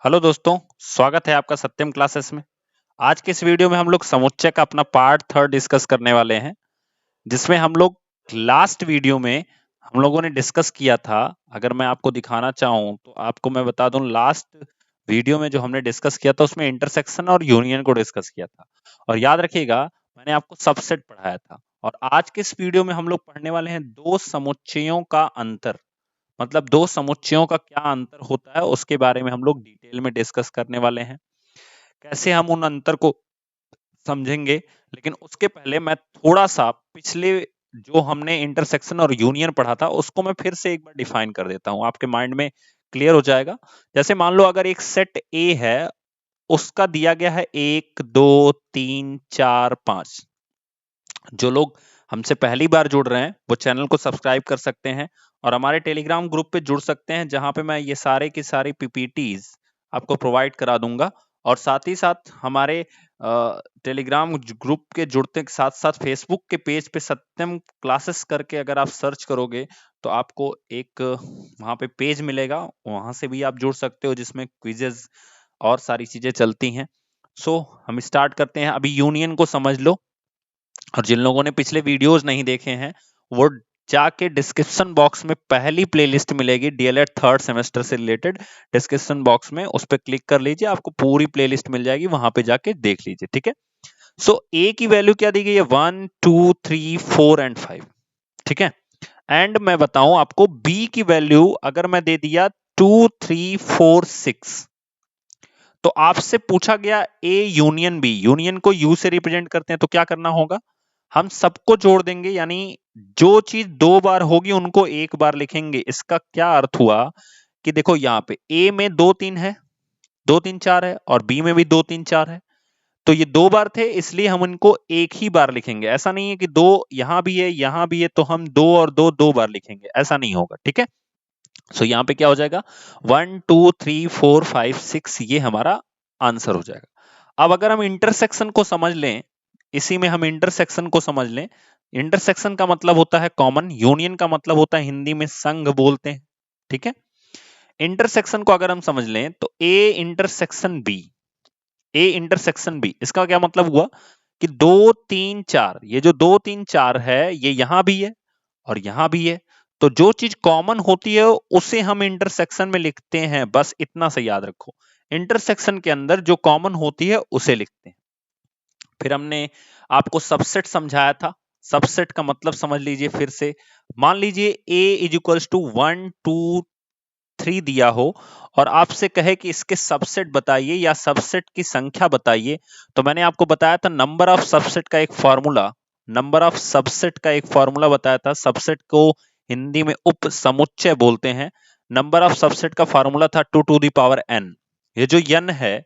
Hello दोस्तों, स्वागत है आपका सत्यम क्लासेस में। आज के इस वीडियो में हम लोग समुच्चय का अपना पार्ट थर्ड डिस्कस करने वाले हैं, जिसमें हम लोग लास्ट वीडियो में हम लोगों ने डिस्कस किया था। अगर मैं आपको दिखाना चाहूं तो आपको मैं बता दूं, लास्ट वीडियो में जो हमने डिस्कस किया था उसमें इंटरसेक्शन और यूनियन को डिस्कस किया था। और याद रखिएगा, मैंने आपको सबसेट पढ़ाया था। और आज के इस वीडियो में हम लोग पढ़ने वाले हैं दो समुच्चयों का अंतर। मतलब दो समुच्चयों का क्या अंतर होता है उसके बारे में हम लोग डिटेल में डिस्कस करने वाले हैं। कैसे हम उन अंतर को समझेंगे, लेकिन उसके पहले मैं थोड़ा सा पिछले जो हमने इंटरसेक्शन और यूनियन पढ़ा था उसको मैं फिर से एक बार डिफाइन कर देता हूं, आपके माइंड में क्लियर हो जाएगा। जैसे मान लो अगर एक सेट ए है, उसका दिया गया है 1 2 3 4 5। जो लोग हमसे पहली बार जुड़ रहे हैं वो चैनल को सब्सक्राइब कर सकते हैं और हमारे टेलीग्राम ग्रुप पे जुड़ सकते हैं, जहां पे मैं ये सारे की सारी पीपीटीज आपको प्रोवाइड करा दूंगा। और साथ ही साथ हमारे टेलीग्राम ग्रुप के जुड़ते के साथ साथ फेसबुक के पेज पे सत्यम क्लासेस करके अगर आप सर्च करोगे तो आपको एक वहां पे पेज मिलेगा, वहां से भी आप जुड़ सकते हो, जिसमें क्विजेज और सारी चीजें चलती हैं। सो हम स्टार्ट करते हैं। अभी यूनियन को समझ लो, और जिन लोगों ने पिछले वीडियोस नहीं देखे हैं वो जाके डिस्क्रिप्शन बॉक्स में पहली प्लेलिस्ट मिलेगी डीएलएड थर्ड सेमेस्टर से रिलेटेड। डिस्क्रिप्शन बॉक्स में उस पर क्लिक कर लीजिए, आपको पूरी प्लेलिस्ट मिल जाएगी, वहां पे जाके देख लीजिए। ठीक है। सो ए की वैल्यू क्या दी गई है? 1 2 3 4 एंड 5। ठीक है। एंड मैं बताऊं आपको, बी की वैल्यू अगर मैं दे दिया 2 3 4 6, तो आपसे पूछा गया ए यूनियन बी। यूनियन को यू से रिप्रेजेंट करते हैं, तो क्या करना होगा? हम सबको जोड़ देंगे, यानी जो चीज दो बार होगी उनको एक बार लिखेंगे। इसका क्या अर्थ हुआ कि देखो यहाँ पे ए में 2 3 है, 2 3 4 है, और बी में भी 2 3 4 है। तो ये दो बार थे, इसलिए हम इनको एक ही बार लिखेंगे। ऐसा नहीं है कि दो यहां भी है यहां भी है तो हम दो और दो दो बार लिखेंगे, ऐसा नहीं होगा। ठीक है। सो यहाँ पे क्या हो जाएगा? 1 2 3 4 5 6, ये हमारा आंसर हो जाएगा। अब अगर हम इंटरसेक्शन को समझ लें, इसी में हम इंटरसेक्शन को समझ लें। इंटरसेक्शन का मतलब होता है कॉमन, यूनियन का मतलब होता है हिंदी में संघ बोलते हैं। ठीक है। इंटरसेक्शन को अगर हम समझ लें तो A intersection B, A intersection B, इसका क्या मतलब हुआ कि 2 3 4, ये जो 2 3 4 है ये यहां भी है और यहां भी है। तो जो चीज कॉमन होती है उसे हम इंटरसेक्शन में लिखते हैं, बस इतना से याद रखो। इंटरसेक्शन के अंदर जो कॉमन होती है उसे लिखते हैं। फिर हमने आपको सबसेट समझाया था। सबसेट का मतलब समझ लीजिए फिर से। मान लीजिए ए इज इक्वल्स टू 1 2 3 दिया हो और आपसे कहे कि इसके सबसेट बताइए या सबसेट की संख्या बताइए, तो मैंने आपको बताया था नंबर ऑफ सबसेट का एक फॉर्मूला, नंबर ऑफ सबसेट का एक फॉर्मूला बताया था। सबसेट को हिंदी में उप समुच्चय बोलते हैं। नंबर ऑफ सबसेट का फॉर्मूला था 2 to the power n। ये जो n है,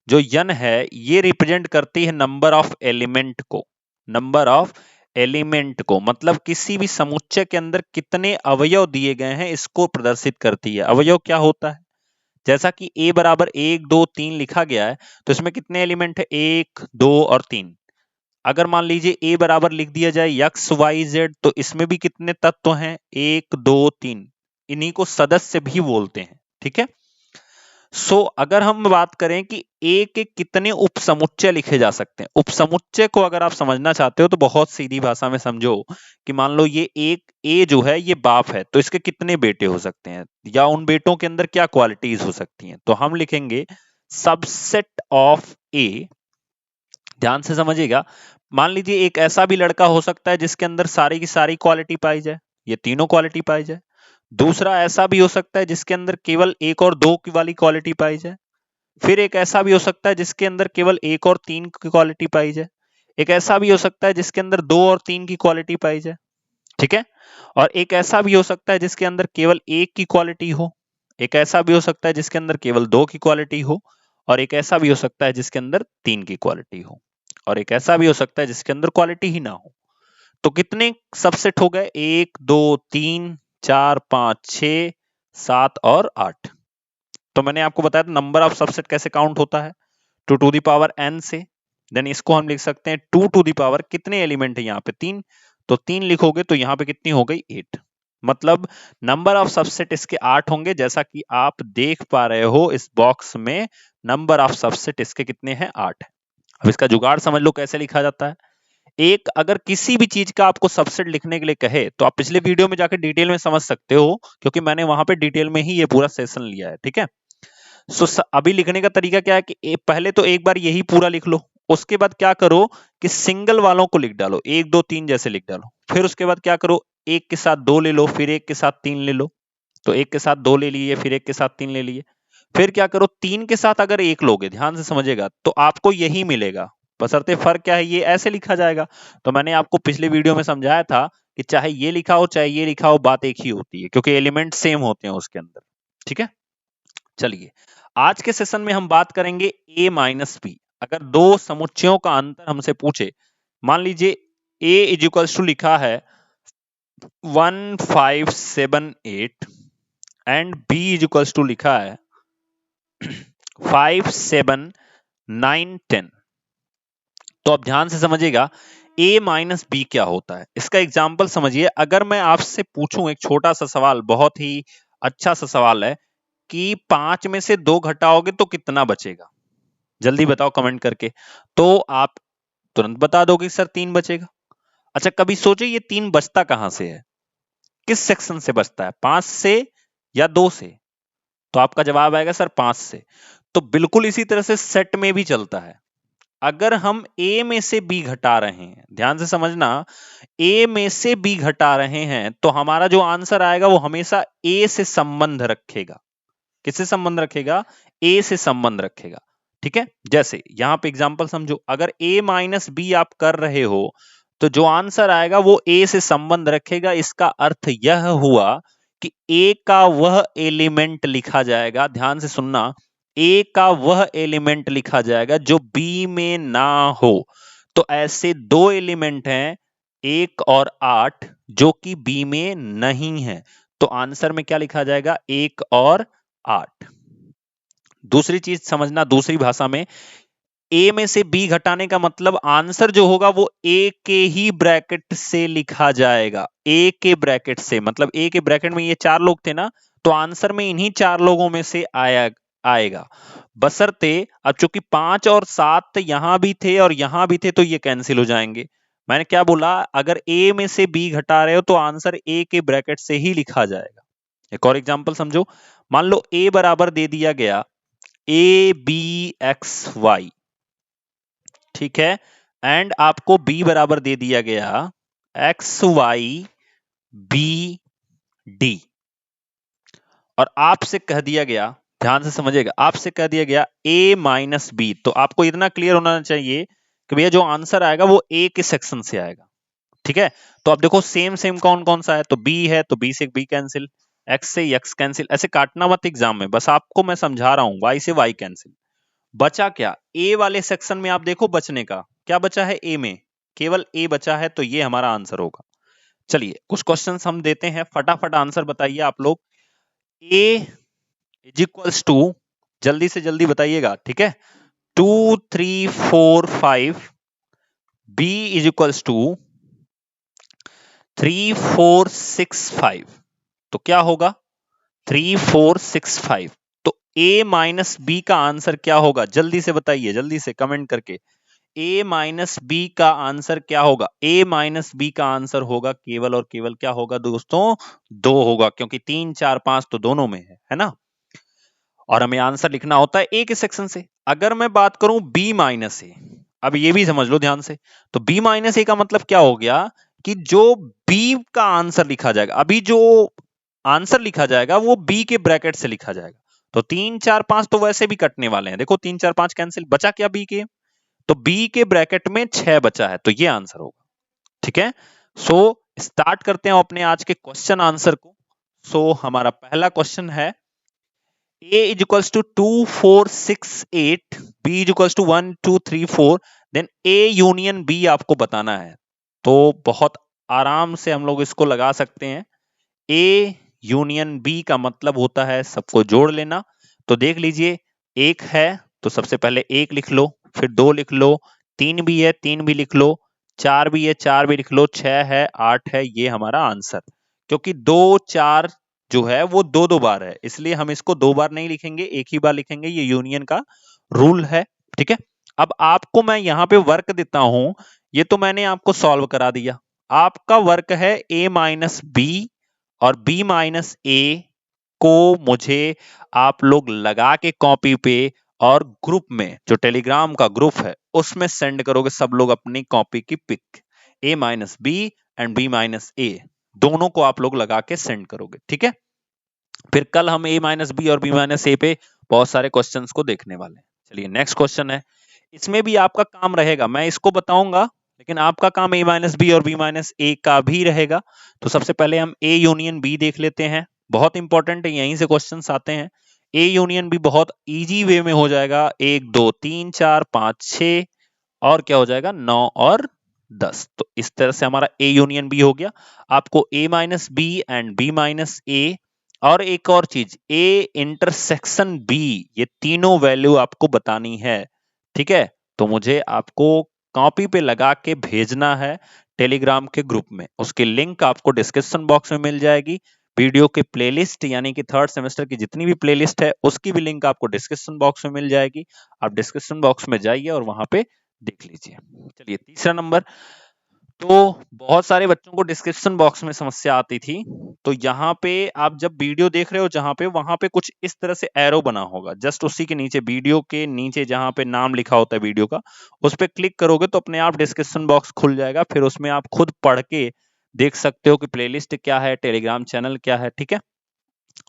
जो n है ये रिप्रेजेंट करती है नंबर ऑफ एलिमेंट को। नंबर ऑफ एलिमेंट को मतलब किसी भी समुच्चय के अंदर कितने अवयव दिए गए हैं इसको प्रदर्शित करती है। अवयव क्या होता है? जैसा कि a बराबर 1 2 3 लिखा गया है, तो इसमें कितने एलिमेंट है? 1 2 और 3। अगर मान लीजिए a बराबर लिख दिया जाए XYZ, तो इसमें भी कितने तत्व हैं? 1 2 3। इन्हीं को सदस्य भी बोलते हैं। ठीक है। सो अगर हम बात करें कि ए के कितने उपसमुच्चय लिखे जा सकते हैं, उपसमुच्चय को अगर आप समझना चाहते हो तो बहुत सीधी भाषा में समझो कि मान लो ये एक ए जो है ये बाप है, तो इसके कितने बेटे हो सकते हैं या उन बेटों के अंदर क्या क्वालिटीज हो सकती हैं, तो हम लिखेंगे सबसेट ऑफ ए। ध्यान से समझिएगा। मान लीजिए एक ऐसा भी लड़का हो सकता है जिसके अंदर सारी की सारी क्वालिटी पाई जाए, ये तीनों क्वालिटी पाई जाए। दूसरा ऐसा भी हो सकता है जिसके अंदर केवल एक और दो की वाली क्वालिटी पाई जाए। फिर एक ऐसा भी हो सकता है जिसके अंदर केवल एक और तीन की क्वालिटी पाई जाए। एक ऐसा भी हो सकता है जिसके अंदर दो और तीन की क्वालिटी पाई जाए। ठीक है। और एक ऐसा भी हो सकता है जिसके अंदर केवल एक की क्वालिटी हो। एक ऐसा भी हो सकता है जिसके अंदर केवल दो की क्वालिटी हो। और एक ऐसा भी हो सकता है जिसके अंदर तीन की क्वालिटी हो। और एक ऐसा भी हो सकता है जिसके अंदर क्वालिटी ही ना हो। तो कितने सबसेट हो गए? 1 2 3 4 5 6 7 और 8। तो मैंने आपको बताया था नंबर ऑफ सबसेट कैसे काउंट होता है, 2 to the power n से। देन इसको हम लिख सकते हैं 2 to the power, कितने एलिमेंट है यहाँ पे? 3। तो 3 लिखोगे तो यहाँ पे कितनी हो गई? 8। मतलब नंबर ऑफ सबसेट इसके 8 होंगे, जैसा कि आप देख पा रहे हो इस बॉक्स में नंबर ऑफ सबसेट इसके कितने हैं, 8 है। अब इसका जुगाड़ समझ लो कैसे लिखा जाता है। एक अगर किसी भी चीज का आपको सबसेट लिखने के लिए कहे तो आप पिछले वीडियो में जाकर डिटेल में समझ सकते हो, क्योंकि मैंने वहां पे डिटेल में ही ये पूरा सेशन लिया है, ठीक है। अभी लिखने का तरीका क्या है कि पहले तो एक बार यही पूरा लिख लो, उसके बाद क्या करो कि सिंगल वालों को लिख डालो, 1 2 3 जैसे लिख डालो। फिर उसके बाद क्या करो, एक के साथ 2 ले लो, फिर एक के साथ 3 ले लो। तो एक के साथ 2 ले लिए, फिर एक के साथ 3 ले लिए। फिर क्या करो, 3 के साथ अगर 1 लोगे, ध्यान से समझिएगा, तो आपको यही मिलेगा। बशर्ते फर्क क्या है, ये ऐसे लिखा जाएगा। तो मैंने आपको पिछले वीडियो में समझाया था कि चाहे ये लिखा हो चाहे ये लिखा हो, बात एक ही होती है, क्योंकि एलिमेंट सेम होते हैं उसके अंदर, ठीक है। चलिए, आज के सेशन में हम बात करेंगे a माइनस बी। अगर दो समुच्चयों का अंतर हमसे पूछे, मान लीजिए a इज इक्वल्स टू लिखा है 1578 and b is equals to लिखा है 57,910। तो आप ध्यान से समझिएगा a माइनस बी क्या होता है। इसका एग्जाम्पल समझिए। अगर मैं आपसे पूछूं एक छोटा सा सवाल, बहुत ही अच्छा सा सवाल है कि 5 में से 2 घटाओगे तो कितना बचेगा, जल्दी बताओ कमेंट करके। तो आप तुरंत बता दोगे सर 3 बचेगा। अच्छा, कभी सोचे ये 3 बचता कहां से है, किस सेक्शन से बचता है, 5 से या 2 से? तो आपका जवाब आएगा सर 5 से। तो बिल्कुल इसी तरह से सेट में भी चलता है। अगर हम a में से b घटा रहे हैं, ध्यान से समझना, a में से b घटा रहे हैं, तो हमारा जो आंसर आएगा वो हमेशा a से संबंध रखेगा। किससे संबंध रखेगा, a से संबंध रखेगा, ठीक है। जैसे यहां पे एग्जांपल समझो, अगर a माइनस बी आप कर रहे हो तो जो आंसर आएगा वो a से संबंध रखेगा। इसका अर्थ यह हुआ कि a का वह एलिमेंट लिखा जाएगा, ध्यान से सुनना, a का वह एलिमेंट लिखा जाएगा जो b में ना हो। तो ऐसे 2 एलिमेंट हैं 1 और 8 जो कि b में नहीं है। तो आंसर में क्या लिखा जाएगा, 1 और 8। दूसरी चीज समझना, दूसरी भाषा में, a में से b घटाने का मतलब आंसर जो होगा वो a के ही ब्रैकेट से लिखा जाएगा। a के ब्रैकेट से, मतलब a के ब्रैकेट में ये 4 लोग थे ना, तो आंसर में इन्हीं 4 लोगों में से आएगा। बशर्ते अब चूंकि 5 और 7 यहां भी थे और यहां भी थे तो ये कैंसिल हो जाएंगे। मैंने क्या बोला, अगर a में से b घटा रहे हो तो आंसर a के ब्रैकेट से ही लिखा जाएगा। एक और एग्जांपल समझो। मान लो a बराबर दे दिया गया ABXY, ठीक है, एंड आपको b बराबर दे दिया गया XYBD, और आपसे कह दिया गया, ध्यान से समझिएगा, आपसे कह दिया गया a माइनस बी। तो आपको इतना क्लियर होना चाहिए कि भैया जो आंसर आएगा वो a के सेक्शन से आएगा, ठीक है। तो आप देखो सेम सेम कौन कौन सा है, तो b है तो b से b कैंसिल, x से x कैंसिल। ऐसे काटना मत एग्जाम में, बस आपको मैं समझा रहा हूं, y से y कैंसिल। बचा क्या, a वाले सेक्शन में आप देखो बचने का क्या बचा है, a में केवल a बचा है, तो ये हमारा आंसर होगा। चलिए कुछ क्वेश्चंस हम देते हैं, फटाफट आंसर बताइए आप लोग। a इज इक्वल्स टू, जल्दी से जल्दी बताइएगा, ठीक है, 2 3 4 5। b is equals to 3 4 6 5। तो क्या होगा, 3 4 6 5। तो a माइनस बी का आंसर क्या होगा, जल्दी से बताइए, जल्दी से कमेंट करके। a माइनस बी का आंसर क्या होगा, a माइनस बी का आंसर होगा केवल और केवल क्या होगा दोस्तों, 2 होगा, क्योंकि 3 4 5 तो दोनों में है ना। और हमें आंसर लिखना होता है a के सेक्शन से। अगर मैं बात करूं b माइनस ए, अब ये भी समझ लो ध्यान से, तो b माइनस ए का मतलब क्या हो गया कि जो b का आंसर लिखा जाएगा, अभी जो आंसर लिखा जाएगा वो b के ब्रैकेट से लिखा जाएगा। तो 3 4 5 तो वैसे भी कटने वाले हैं, देखो 3 4 5 कैंसिल, बचा क्या b के, तो b के ब्रैकेट में 6 बचा है, तो ये आंसर होगा, ठीक है। सो स्टार्ट करते हैं अपने आज के क्वेश्चन आंसर को। सो हमारा पहला क्वेश्चन है, a is equals to 2 4 6 8, b is equals to 1 2 3 4, then a union b आपको बताना है। तो बहुत आराम से हम लोग इसको लगा सकते हैं। a यूनियन b का मतलब होता है सबको जोड़ लेना। तो देख लीजिए, एक है तो सबसे पहले एक लिख लो, फिर 2 लिख लो, 3 भी है 3 भी लिख लो, 4 भी है 4 भी लिख लो, 6 है 8 है, ये हमारा आंसर। क्योंकि 2 4 जो है वो दो दो बार है, इसलिए हम इसको दो बार नहीं लिखेंगे, एक ही बार लिखेंगे। ये यूनियन का रूल है, ठीक है। अब आपको मैं यहां पे वर्क देता हूं, ये तो मैंने आपको सॉल्व करा दिया। आपका वर्क है a माइनस बी और b माइनस ए को मुझे आप लोग लगा के कॉपी पे और ग्रुप में, जो टेलीग्राम का ग्रुप है उसमें सेंड करोगे सब लोग अपनी कॉपी की pic, a minus B and b minus A दोनों को आप लोग लगा के सेंड करोगे, ठीक है। फिर कल हम a माइनस बी और b माइनस ए पे बहुत सारे क्वेश्चंस को देखने वाले हैं। चलिए नेक्स्ट क्वेश्चन है, इसमें भी आपका काम रहेगा, मैं इसको बताऊंगा लेकिन आपका काम a माइनस बी और b माइनस ए का भी रहेगा। तो सबसे पहले हम a यूनियन b देख लेते हैं, बहुत इंपॉर्टेंट है, यहीं से क्वेश्चंस आते हैं। a यूनियन b बहुत इजी वे में हो जाएगा, 1 2 3 4 5 6 और क्या हो जाएगा 9 और 10। तो इस तरह से हमारा a यूनियन b हो गया। आपको a minus B and b minus A और एक और चीज a इंटरसेक्शन b, ये तीनों वैल्यू आपको बतानी है, ठीक है। तो मुझे आपको कॉपी पे लगा के भेजना है टेलीग्राम के ग्रुप में, उसकी लिंक आपको डिस्क्रिप्शन बॉक्स में मिल जाएगी। वीडियो के प्लेलिस्ट यानी कि थर्ड सेमेस्टर की जितनी भी प्लेलिस्ट है उसकी भी लिंक आपको डिस्क्रिप्शन बॉक्स में मिल जाएगी। आप डिस्क्रिप्शन बॉक्स में जाइए और वहां पे देख लीजिए। चलिए तीसरा नंबर, तो बहुत सारे बच्चों को डिस्क्रिप्शन बॉक्स में समस्या आती थी। तो यहाँ पे आप जब वीडियो देख रहे हो जहां पे, वहां पे कुछ इस तरह से एरो बना होगा, जस्ट उसी के नीचे, वीडियो के नीचे जहां पे नाम लिखा होता है वीडियो का, उस पर क्लिक करोगे तो अपने आप डिस्क्रिप्शन बॉक्स खुल जाएगा। फिर उसमें आप खुद पढ़ के देख सकते हो कि प्लेलिस्ट क्या है, टेलीग्राम चैनल क्या है, ठीक है।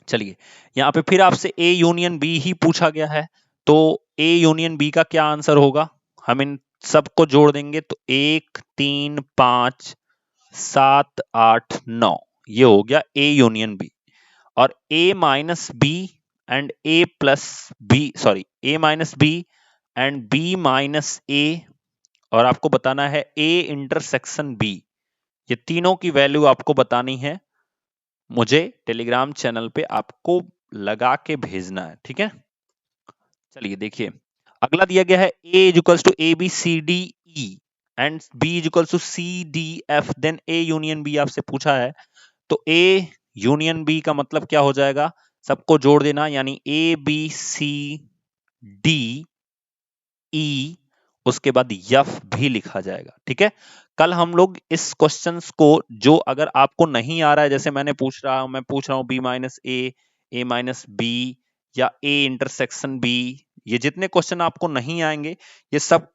चलिए यहाँ पे फिर आपसे ए यूनियन बी ही पूछा गया है, तो ए यूनियन बी का क्या आंसर होगा, हम इन सबको जोड़ देंगे तो 1 3 5 7 8 9, ये हो गया ए यूनियन बी। और A minus B and A plus B, sorry A minus B and B minus A, और आपको बताना है ए इंटरसेक्शन बी, ये तीनों की वैल्यू आपको बतानी है, मुझे टेलीग्राम चैनल पे आपको लगा के भेजना है, ठीक है। चलिए देखिए अगला दिया गया है a is equals to A B C D E and b is equals to C D F, then a union b आपसे पूछा है। तो a यूनियन b का मतलब क्या हो जाएगा, सबको जोड़ देना, यानी a b c d e, उसके बाद यफ भी लिखा जाएगा, ठीक है। कल हम लोग इस क्वेश्चंस को, जो अगर आपको नहीं आ रहा है, जैसे मैं पूछ रहा हूं बी माइनस ए माइनस बी या ए इंटरसेक्शन बी, ये जितने क्वेश्चन आपको नहीं आएंगे ये सब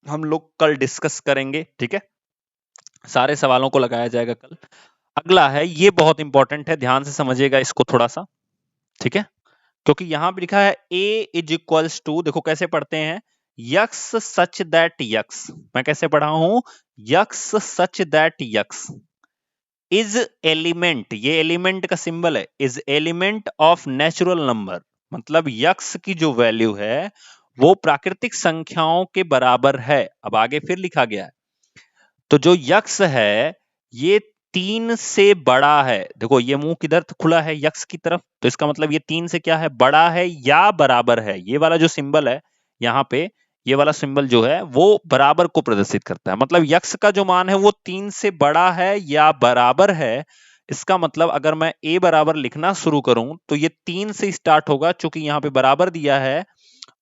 हम लोग कल डिस्कस करेंगे, ठीक है। सारे सवालों को लगाया जाएगा कल। अगला है, ये बहुत इंपॉर्टेंट है, ध्यान से समझिएगा इसको थोड़ा सा, ठीक है। क्योंकि यहां पे लिखा है a इज इक्वल्स टू, देखो कैसे पढ़ते हैं, यक्स सच दैट यक्स, मैं कैसे पढ़ा हूं, x such that x is element, ये एलिमेंट का सिंबल है, is element of natural number, मतलब यक्स की जो वैल्यू है वो प्राकृतिक संख्याओं के बराबर है। अब आगे फिर लिखा गया है, तो जो यक्स है ये 3 से बड़ा है, देखो ये मुंह किधर खुला है यक्स की तरफ, तो इसका मतलब ये 3 से क्या है, बड़ा है या बराबर है। ये वाला जो सिंबल है यहाँ पे, ये वाला सिंबल जो है वो बराबर को प्रदर्शित करता है, मतलब यक्स का जो मान है वो 3 से बड़ा है या बराबर है। इसका मतलब अगर मैं a बराबर लिखना शुरू करूं तो ये 3 से स्टार्ट होगा, चूंकि यहाँ पे बराबर दिया है।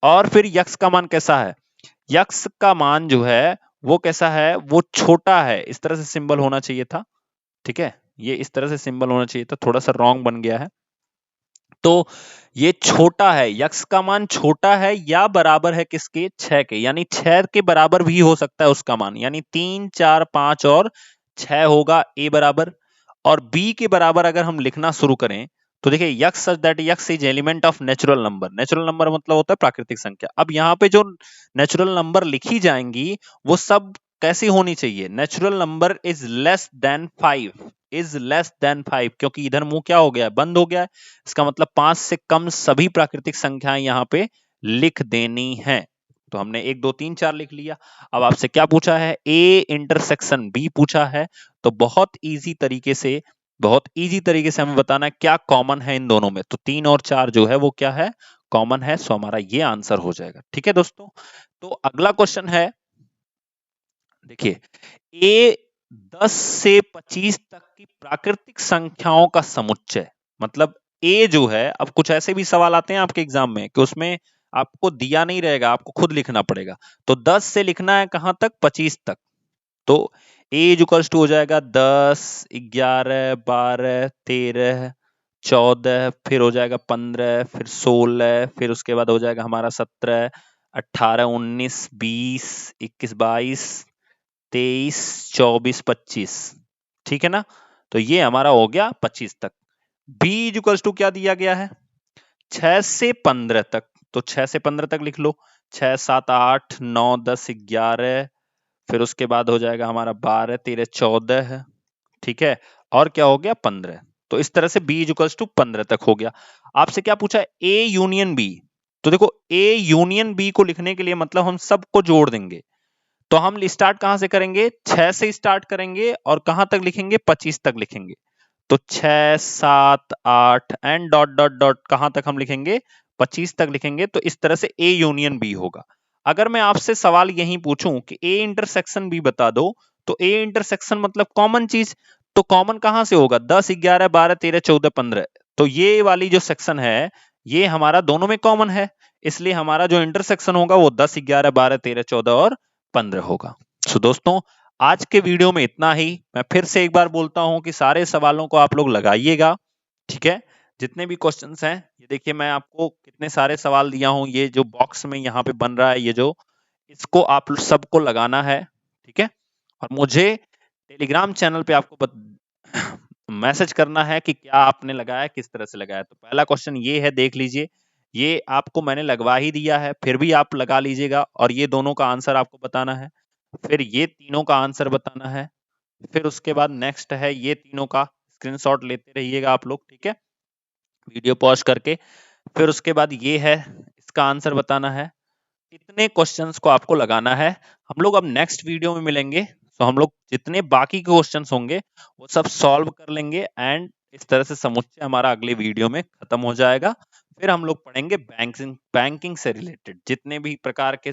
और फिर यक्स का मान कैसा है, यक्स का मान जो है वो कैसा है, वो छोटा है, इस तरह से सिंबल होना चाहिए था, ठीक है। ये इस तरह से सिंबल होना चाहिए था, थोड़ा सा रॉन्ग बन गया है। तो ये छोटा है, यक्स का मान छोटा है या बराबर है किसके, 6 के, यानी 6 के बराबर भी हो सकता है उसका मान, यानी 3 4 5 और 6 होगा a बराबर। और b के बराबर अगर हम लिखना शुरू करें तो देखिए x such that x is element of natural number, natural number मतलब होता है प्राकृतिक संख्या। अब यहाँ पे जो नेचुरल नंबर लिखी जाएंगी वो सब कैसी होनी चाहिए, natural number is less than 5, is less than 5, क्योंकि इधर मुंह क्या हो गया है, बंद हो गया है, इसका मतलब 5 से कम सभी प्राकृतिक संख्याएं यहाँ पे लिख देनी है। तो हमने 1 2 3 4 लिख लिया। अब आपसे क्या पूछा है, ए इंटरसेक्शन बी पूछा है, तो बहुत इजी तरीके से, बहुत इजी तरीके से हमें बताना है क्या कॉमन है इन दोनों में, तो 3 और 4 जो है वो क्या है, कॉमन है, सो हमारा ये आंसर हो जाएगा, ठीक है दोस्तों। तो अगला क्वेश्चन है, देखिए ए 10 से 25 तक की प्राकृतिक संख्याओं का समुच्चय। मतलब ए जो है, अब कुछ ऐसे भी सवाल आते हैं आपके एग्जाम में कि उसमें आपको दिया नहीं रहेगा, आपको खुद लिखना पड़ेगा। तो 10 से लिखना है कहां तक? 25 तक। तो ए इक्वल्स टू हो जाएगा 10, 11, 12, 13, 14, फिर हो जाएगा 15, फिर 16, फिर उसके बाद हो जाएगा हमारा 17, 18, 19, 20, 21, 22, 23, 24, 25। ठीक है ना? तो ये हमारा हो गया 25 तक। बी इक्वल्स टू क्या दिया गया है? 6 से 15 तक। तो 6 से 15 तक लिख लो। 6, 7, 8, 9, 10, 11, फिर उसके बाद हो जाएगा हमारा 12, 13, 14। ठीक है, और क्या हो गया? 15। तो इस तरह से बी इक्वल्स टू 15 तक हो गया। आपसे क्या पूछा? A union B. तो देखो, ए यूनियन बी को लिखने के लिए मतलब हम सबको जोड़ देंगे। तो हम स्टार्ट कहां से करेंगे? 6 से स्टार्ट करेंगे और कहां तक लिखेंगे? 25 तक लिखेंगे। तो 6, 7, 8 एंड डॉट डॉट डॉट कहां तक हम लिखेंगे? 25 तक लिखेंगे। तो इस तरह से ए यूनियन बी होगा। अगर मैं आपसे सवाल यही पूछूं कि ए इंटरसेक्शन बी बता दो, तो ए इंटरसेक्शन मतलब कॉमन चीज। तो कॉमन कहां से होगा? 10, 11, 12, 13, 14, 15। तो ये वाली जो सेक्शन है, ये हमारा दोनों में कॉमन है। इसलिए हमारा जो इंटरसेक्शन होगा वो 10, 11, 12, 13, 14 और 15 होगा। सो दोस्तों, आज के वीडियो में इतना ही। मैं फिर से एक बार बोलता हूं कि सारे सवालों को आप लोग लगाइएगा। ठीक है, जितने भी क्वेश्चंस हैं, ये देखिए मैं आपको कितने सारे सवाल दिया हूं। ये जो बॉक्स में यहाँ पे बन रहा है, ये जो, इसको आप सबको लगाना है। ठीक है, और मुझे टेलीग्राम चैनल पे आपको मैसेज करना है कि क्या आपने लगाया, किस तरह से लगाया। तो पहला क्वेश्चन ये है, देख लीजिए। ये आपको मैंने लगवा ही दिया है, फिर भी आप लगा लीजिएगा और ये दोनों का आंसर आपको बताना है। फिर ये तीनों का आंसर बताना है। फिर उसके बाद नेक्स्ट है ये तीनों का स्क्रीनशॉट लेते रहिएगा आप लोग। ठीक है, वीडियो पॉज करके। फिर उसके बाद ये है, इसका आंसर बताना है। इतने क्वेश्चंस को आपको लगाना है। हम लोग अब नेक्स्ट वीडियो में मिलेंगे, तो हम लोग जितने बाकी के क्वेश्चंस होंगे वो सब सॉल्व कर लेंगे एंड इस तरह से समुच्चय हमारा अगले वीडियो में खत्म हो जाएगा। फिर हम लोग पढ़ेंगे बैंकिंग से रिलेटेड जितने भी प्रकार के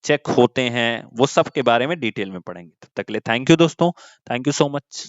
चेक होते हैं, वो सब के बारे में डिटेल में पढ़ेंगे। तब तक के लिए थैंक यू दोस्तों, थैंक यू सो मच।